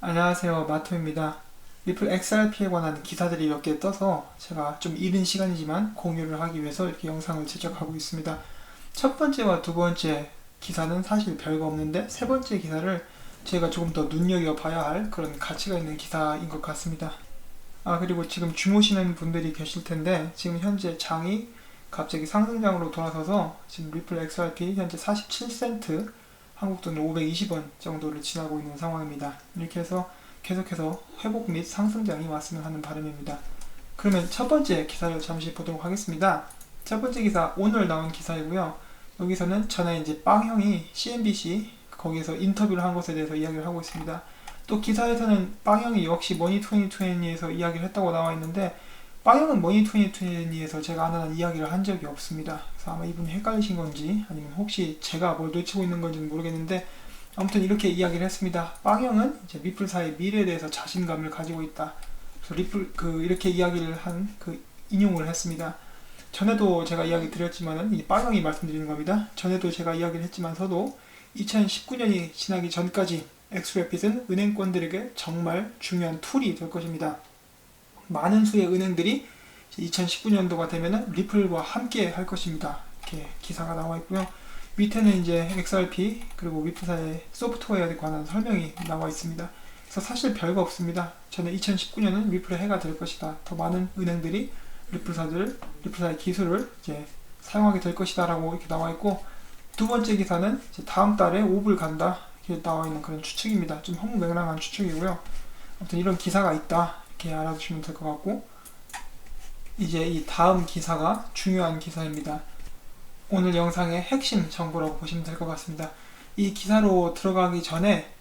안녕하세요, 마토입니다. 리플 XRP에 관한 기사들이 몇 개 떠서 제가 좀 이른 시간이지만 공유를 하기 위해서 이렇게 영상을 제작하고 있습니다. 첫 번째와 두 번째 기사는 사실 별거 없는데 세 번째 기사를 제가 조금 더 눈여겨봐야 할 그런 가치가 있는 기사인 것 같습니다. 그리고 지금 주무시는 분들이 계실 텐데 지금 현재 장이 갑자기 상승장으로 돌아서서 지금 리플 XRP 현재 47센트, 한국 돈 520원 정도를 지나고 있는 상황입니다. 이렇게 해서 계속해서 회복 및 상승장이 왔으면 하는 바람입니다. 그러면 첫 번째 기사를 잠시 보도록 하겠습니다. 첫 번째 기사 오늘 나온 기사이고요. 여기서는 전에 이제 빵형이 CNBC 거기에서 인터뷰를 한 것에 대해서 이야기를 하고 있습니다. 또 기사에서는 빵형이 역시 머니2020에서 이야기를 했다고 나와 있는데 빵형은 머니2020에서 제가 아는 한 이야기를 한 적이 없습니다. 그래서 아마 이분이 헷갈리신 건지 아니면 혹시 제가 뭘 놓치고 있는 건지는 모르겠는데 아무튼 이렇게 이야기를 했습니다. 빵형은 이제 리플사의 미래에 대해서 자신감을 가지고 있다. 그래서 이렇게 이야기를 한 인용을 했습니다. 전에도 제가 이야기 드렸지만은 이 빵형이 말씀드리는 겁니다. 전에도 제가 이야기를 했지만서도 2019년이 지나기 전까지 엑스래핏은 은행권들에게 정말 중요한 툴이 될 것입니다. 많은 수의 은행들이 2019년도가 되면은 리플과 함께 할 것입니다. 이렇게 기사가 나와 있고요. 밑에는 이제 XRP 그리고 리플사의 소프트웨어에 관한 설명이 나와 있습니다. 그래서 사실 별거 없습니다. 저는 2019년은 리플의 해가 될 것이다. 더 많은 은행들이 리플사의 기술을 이제 사용하게 될 것이다 라고 이렇게 나와 있고, 두 번째 기사는 이제 다음 달에 5불 간다 이렇게 나와 있는 그런 추측입니다. 좀 허무맹랑한 추측이고요. 아무튼 이런 기사가 있다 이렇게 알아두시면 될 것 같고, 이제 이 다음 기사가 중요한 기사입니다. 오늘 영상의 핵심 정보라고 보시면 될 것 같습니다. 이 기사로 들어가기 전에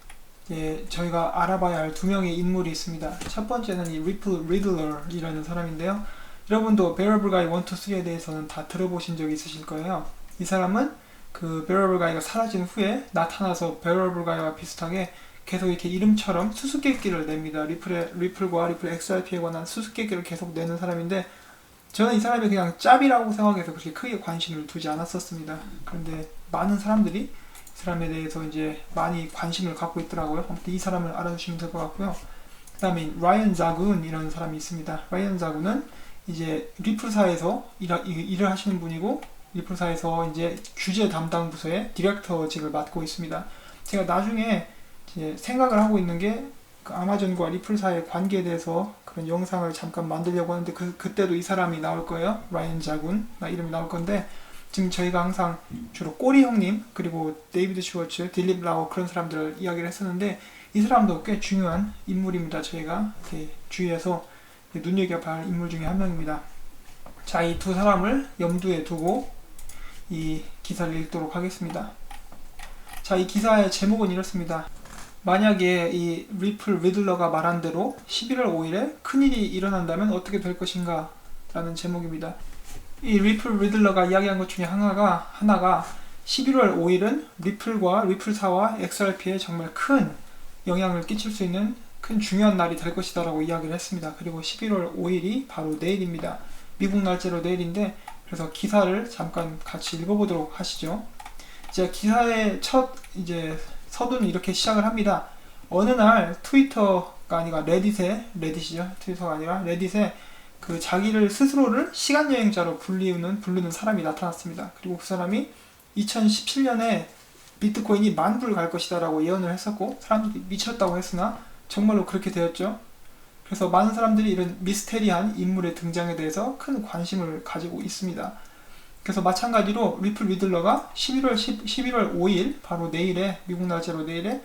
저희가 알아봐야 할 두 명의 인물이 있습니다. 첫 번째는 이 리플 리들러이라는 사람인데요. 여러분도 베어러블 가이 1, 2, 3에 대해서는 다 들어보신 적이 있으실 거예요. 이 사람은 그 베어러블 가이가 사라진 후에 나타나서 베어러블 가이와 비슷하게 계속 이렇게 이름처럼 수수께끼를 냅니다. 리플과 리플 XRP에 관한 수수께끼를 계속 내는 사람인데, 저는 이 사람이 그냥 짭이라고 생각해서 그렇게 크게 관심을 두지 않았었습니다. 그런데 많은 사람들이 이 사람에 대해서 이제 많이 관심을 갖고 있더라고요. 아무튼 이 사람을 알아두시면 될 것 같고요. 그 다음에 라이언 자군이라는 사람이 있습니다. 라이언 자군은 이제 리플사에서 일을 하시는 분이고, 리플사에서 이제 규제 담당 부서의 디렉터직을 맡고 있습니다. 제가 나중에 이제 생각을 하고 있는 게 그 아마존과 리플사의 관계에 대해서 그런 영상을 잠깐 만들려고 하는데 그때도 이 사람이 나올 거예요. 라이언 자군 이름이 나올 건데, 지금 저희가 항상 주로 꼬리 형님 그리고 데이비드 슈워츠, 딜립 라오 그런 사람들을 이야기를 했었는데 이 사람도 꽤 중요한 인물입니다. 저희가 주위에서 눈여겨봐야 할 인물 중에 한 명입니다. 자, 이 두 사람을 염두에 두고 이 기사를 읽도록 하겠습니다. 자, 이 기사의 제목은 이렇습니다. 만약에 이 리플 리들러가 말한 대로 11월 5일에 큰일이 일어난다면 어떻게 될 것인가 라는 제목입니다. 이 리플 리들러가 이야기한 것 중에 하나가 11월 5일은 리플과 리플사와 XRP에 정말 큰 영향을 끼칠 수 있는 큰 중요한 날이 될 것이다 라고 이야기를 했습니다. 그리고 11월 5일이 바로 내일입니다. 미국 날짜로 내일인데, 그래서 기사를 잠깐 같이 읽어보도록 하시죠. 이제 기사의 첫 서두는 이렇게 시작을 합니다. 어느 날 트위터가 아니라 레딧이죠. 트위터가 아니라 레딧에 그 자기를 스스로를 시간여행자로 부르는 사람이 나타났습니다. 그리고 그 사람이 2017년에 비트코인이 10,000불 갈 것이다 라고 예언을 했었고, 사람들이 미쳤다고 했으나 정말로 그렇게 되었죠. 그래서 많은 사람들이 이런 미스테리한 인물의 등장에 대해서 큰 관심을 가지고 있습니다. 그래서 마찬가지로 리플 리들러가 11월 5일 바로 내일에, 미국 날짜로 내일에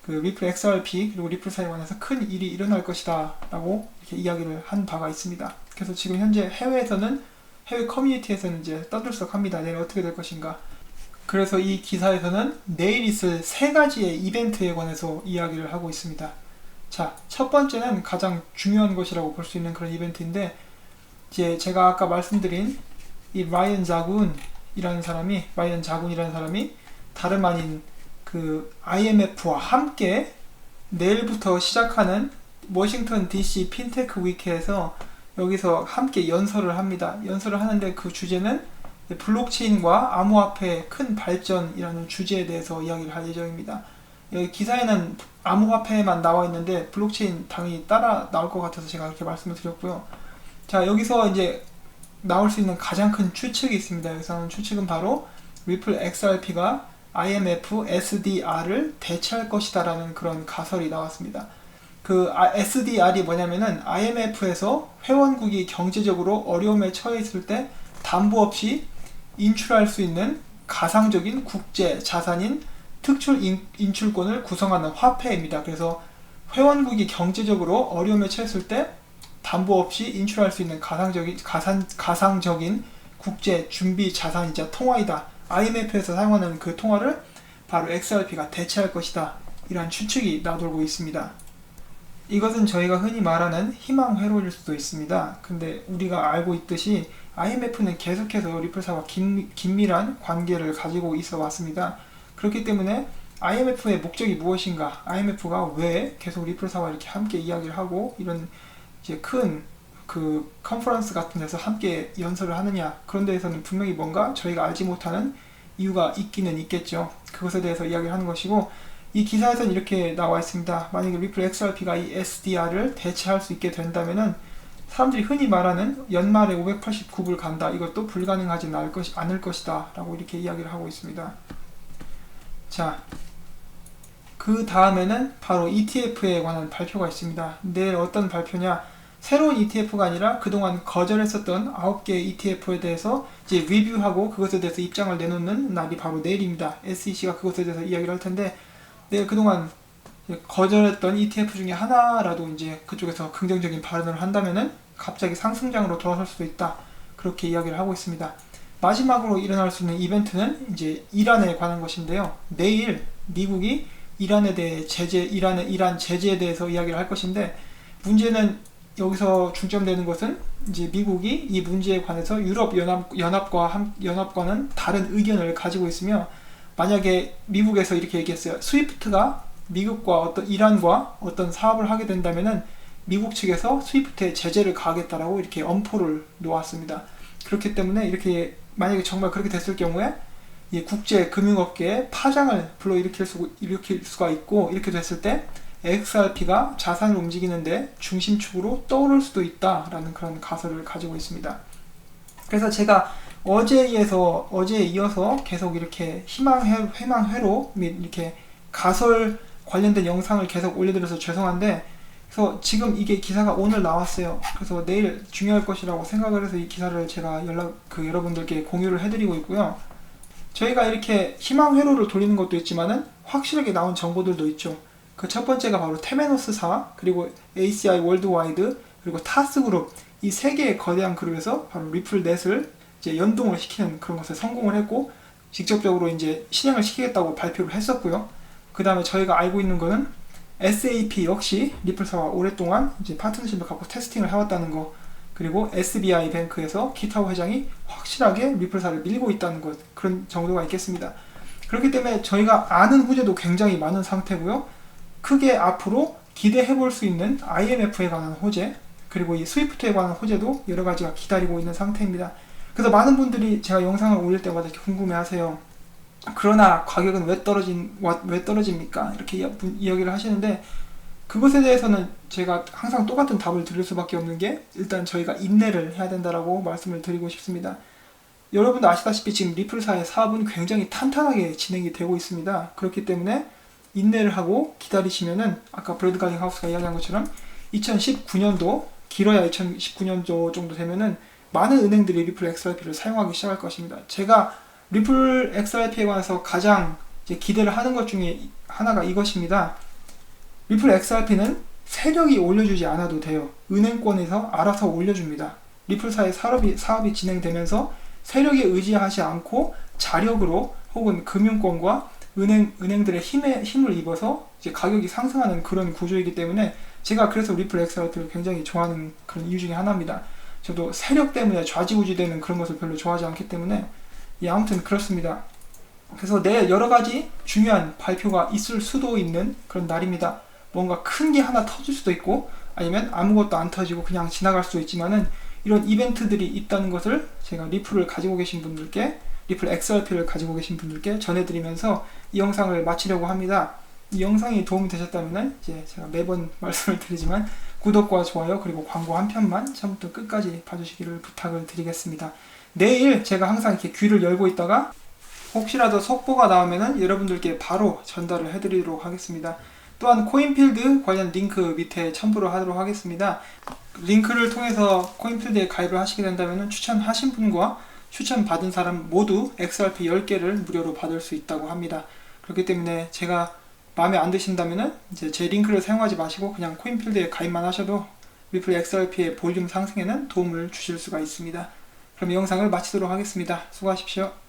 그 리플 XRP 그리고 리플사에 관해서 큰 일이 일어날 것이다 라고 이렇게 이야기를 한 바가 있습니다. 그래서 지금 현재 해외 커뮤니티에서는 이제 떠들썩합니다. 내일 어떻게 될 것인가. 그래서 이 기사에서는 내일 있을 세 가지의 이벤트에 관해서 이야기를 하고 있습니다. 자, 첫 번째는 가장 중요한 것이라고 볼 수 있는 그런 이벤트인데, 이제 제가 아까 말씀드린 이 라이언 자군이라는 사람이 다름 아닌 그 IMF와 함께 내일부터 시작하는 워싱턴 DC 핀테크 위크에서 여기서 함께 연설을 합니다. 연설을 하는데 그 주제는 블록체인과 암호화폐의 큰 발전이라는 주제에 대해서 이야기를 할 예정입니다. 여기 기사에는 암호화폐만 나와 있는데 블록체인 당연히 따라 나올 것 같아서 제가 이렇게 말씀을 드렸고요. 자, 여기서 이제 나올 수 있는 가장 큰 추측이 있습니다. 여기서 나오는 추측은 바로 리플 XRP가 IMF SDR을 대체할 것이다 라는 그런 가설이 나왔습니다. 그 SDR이 뭐냐면은 IMF에서 회원국이 경제적으로 어려움에 처해 있을 때 담보 없이 인출할 수 있는 가상적인 국제 자산인 특출 인출권을 구성하는 화폐입니다. 그래서 회원국이 경제적으로 어려움에 처했을 때 담보 없이 인출할 수 있는 가상적인 국제 준비 자산이자 통화이다. IMF에서 사용하는 그 통화를 바로 XRP가 대체할 것이다. 이러한 추측이 나돌고 있습니다. 이것은 저희가 흔히 말하는 희망 회로일 수도 있습니다. 근데 우리가 알고 있듯이 IMF는 계속해서 리플사와 긴밀한 관계를 가지고 있어 왔습니다. 그렇기 때문에 IMF의 목적이 무엇인가, IMF가 왜 계속 리플사와 이렇게 함께 이야기를 하고 이런 이제 큰 그 컨퍼런스 같은 데서 함께 연설을 하느냐, 그런 데에서는 분명히 뭔가 저희가 알지 못하는 이유가 있기는 있겠죠. 그것에 대해서 이야기를 하는 것이고, 이 기사에서는 이렇게 나와 있습니다. 만약에 리플 XRP가 이 SDR을 대체할 수 있게 된다면은 사람들이 흔히 말하는 연말에 589불 간다, 이것도 불가능하지 않을 것이다 라고 이렇게 이야기를 하고 있습니다. 자, 그 다음에는 바로 ETF에 관한 발표가 있습니다. 내일 어떤 발표냐, 새로운 ETF가 아니라 그동안 거절했었던 9개의 ETF에 대해서 이제 리뷰하고 그것에 대해서 입장을 내놓는 날이 바로 내일입니다. SEC가 그것에 대해서 이야기를 할 텐데, 내일 그동안 거절했던 ETF 중에 하나라도 이제 그쪽에서 긍정적인 발언을 한다면은 갑자기 상승장으로 돌아설 수도 있다, 그렇게 이야기를 하고 있습니다. 마지막으로 일어날 수 있는 이벤트는 이제 이란에 관한 것인데요. 내일 미국이 이란에 대해 이란 제재에 대해서 이야기를 할 것인데, 문제는 여기서 중점되는 것은 이제 미국이 이 문제에 관해서 유럽 연합과는 다른 의견을 가지고 있으며, 만약에 미국에서 이렇게 얘기했어요. 스위프트가 미국과 이란과 어떤 사업을 하게 된다면은 미국 측에서 스위프트에 제재를 가하겠다라고 이렇게 엄포를 놓았습니다. 그렇기 때문에 이렇게 만약에 정말 그렇게 됐을 경우에 이 국제 금융업계에 파장을 불러일으킬 수가 있고, 이렇게 됐을 때 XRP가 자산을 움직이는데 중심축으로 떠오를 수도 있다라는 그런 가설을 가지고 있습니다. 그래서 제가 어제에 이어서 계속 이렇게 희망회로 및 이렇게 가설 관련된 영상을 계속 올려드려서 죄송한데, 그래서 지금 이게 기사가 오늘 나왔어요. 그래서 내일 중요할 것이라고 생각을 해서 이 기사를 제가 여러분들께 공유를 해드리고 있고요. 저희가 이렇게 희망회로를 돌리는 것도 있지만은 확실하게 나온 정보들도 있죠. 그 첫 번째가 바로 테메노스사, 그리고 ACI 월드와이드, 그리고 타스그룹, 이 세 개의 거대한 그룹에서 바로 리플넷을 이제 연동을 시키는 그런 것에 성공을 했고, 직접적으로 이제 실행을 시키겠다고 발표를 했었고요. 그 다음에 저희가 알고 있는 거는 SAP 역시 리플사와 오랫동안 이제 파트너십을 갖고 테스팅을 해왔다는 거, 그리고 SBI 뱅크에서 기타오 회장이 확실하게 리플사를 밀고 있다는 것, 그런 정도가 있겠습니다. 그렇기 때문에 저희가 아는 후제도 굉장히 많은 상태고요. 크게 앞으로 기대해볼 수 있는 IMF에 관한 호재, 그리고 이 스위프트에 관한 호재도 여러 가지가 기다리고 있는 상태입니다. 그래서 많은 분들이 제가 영상을 올릴 때마다 이렇게 궁금해하세요. 그러나 가격은 왜 떨어집니까? 이렇게 이야기를 하시는데, 그것에 대해서는 제가 항상 똑같은 답을 드릴 수밖에 없는 게, 일단 저희가 인내를 해야 된다라고 말씀을 드리고 싶습니다. 여러분도 아시다시피 지금 리플사의 사업은 굉장히 탄탄하게 진행이 되고 있습니다. 그렇기 때문에 인내를 하고 기다리시면은, 아까 브래드 가딩 하우스가 이야기한 것처럼 2019년도, 길어야 2019년도 정도 되면은 많은 은행들이 리플 XRP를 사용하기 시작할 것입니다. 제가 리플 XRP에 관해서 가장 이제 기대를 하는 것 중에 하나가 이것입니다. 리플 XRP는 세력이 올려주지 않아도 돼요. 은행권에서 알아서 올려줍니다. 리플사의 사업이 진행되면서 세력에 의지하지 않고 자력으로 혹은 금융권과 은행들의 힘을 입어서 이제 가격이 상승하는 그런 구조이기 때문에, 제가 그래서 리플 XRP를 굉장히 좋아하는 그런 이유 중에 하나입니다. 저도 세력 때문에 좌지우지되는 그런 것을 별로 좋아하지 않기 때문에, 아무튼 그렇습니다. 그래서 내일 여러 가지 중요한 발표가 있을 수도 있는 그런 날입니다. 뭔가 큰 게 하나 터질 수도 있고, 아니면 아무것도 안 터지고 그냥 지나갈 수도 있지만은, 이런 이벤트들이 있다는 것을 제가 리플 XRP를 가지고 계신 분들께 전해드리면서 이 영상을 마치려고 합니다. 이 영상이 도움이 되셨다면 이제 제가 매번 말씀을 드리지만 구독과 좋아요 그리고 광고 한 편만 처음부터 끝까지 봐주시기를 부탁을 드리겠습니다. 내일 제가 항상 이렇게 귀를 열고 있다가 혹시라도 속보가 나오면은 여러분들께 바로 전달을 해드리도록 하겠습니다. 또한 코인필드 관련 링크 밑에 첨부를 하도록 하겠습니다. 링크를 통해서 코인필드에 가입을 하시게 된다면 추천하신 분과 추천받은 사람 모두 XRP 10개를 무료로 받을 수 있다고 합니다. 그렇기 때문에 제가 마음에 안 드신다면 이제 제 링크를 사용하지 마시고 그냥 코인필드에 가입만 하셔도 리플 XRP의 볼륨 상승에는 도움을 주실 수가 있습니다. 그럼 이 영상을 마치도록 하겠습니다. 수고하십시오.